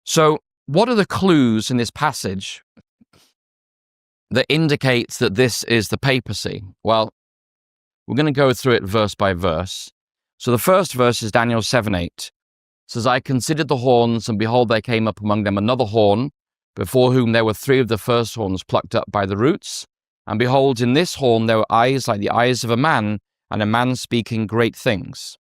So what are the clues in this passage that indicates that this is the papacy? Well, we're going to go through it verse by verse. So the first verse is Daniel 7:8. It says, I considered the horns, and behold, there came up among them another horn, before whom there were 3 of the first horns plucked up by the roots. And behold, in this horn there were eyes like the eyes of a man, and a man speaking great things.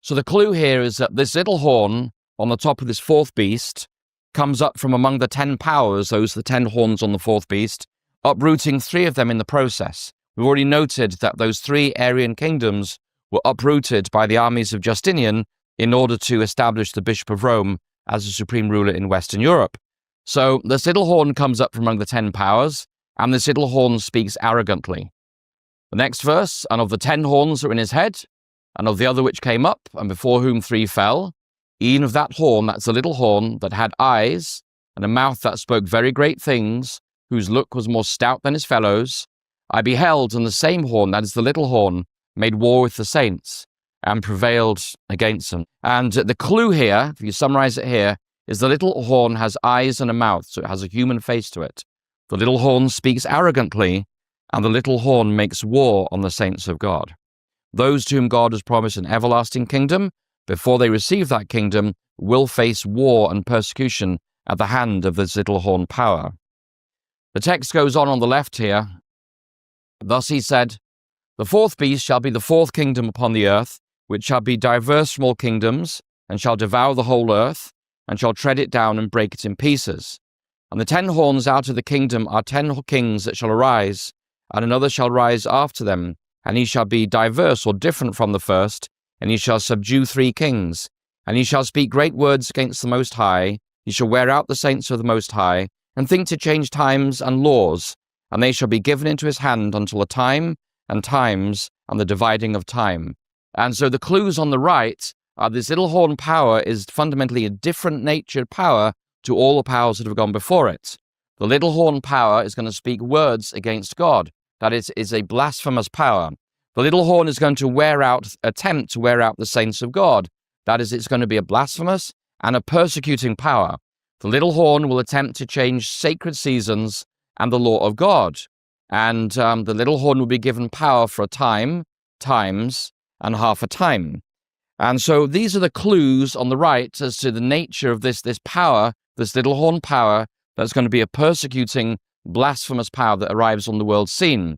So the clue here is that this little horn on the top of this fourth beast comes up from among the 10 powers, those are the 10 horns on the fourth beast, uprooting 3 of them in the process. We've already noted that those 3 Aryan kingdoms were uprooted by the armies of Justinian in order to establish the Bishop of Rome as the supreme ruler in Western Europe. So this little horn comes up from among the 10 powers, and this little horn speaks arrogantly. The next verse, and of the 10 horns that were in his head, and of the other which came up, and before whom 3 fell, even of that horn, that's the little horn, that had eyes, and a mouth that spoke very great things, whose look was more stout than his fellows, I beheld, and the same horn, that is the little horn, made war with the saints, and prevailed against them. And the clue here, if you summarize it here, is the little horn has eyes and a mouth, so it has a human face to it. The little horn speaks arrogantly, and the little horn makes war on the saints of God. Those to whom God has promised an everlasting kingdom, before they receive that kingdom, will face war and persecution at the hand of this little horn power. The text goes on the left here. Thus he said, the fourth beast shall be the fourth kingdom upon the earth, which shall be diverse from all kingdoms, and shall devour the whole earth, and shall tread it down and break it in pieces. And the 10 horns out of the kingdom are 10 kings that shall arise, and another shall rise after them, and he shall be diverse or different from the first, and he shall subdue 3 kings. And he shall speak great words against the Most High, he shall wear out the saints of the Most High, and think to change times and laws, and they shall be given into his hand until a time and times and the dividing of time. And so the clues on the right are this little horn power is fundamentally a different natured power to all the powers that have gone before it. The little horn power is going to speak words against God. That is a blasphemous power. The little horn is going to attempt to wear out the saints of God. That is, it's going to be a blasphemous and a persecuting power. The little horn will attempt to change sacred seasons and the law of God. And the little horn will be given power for a time, times, and half a time. And so these are the clues on the right as to the nature of this power, this little horn power, that's going to be a persecuting, blasphemous power that arrives on the world scene.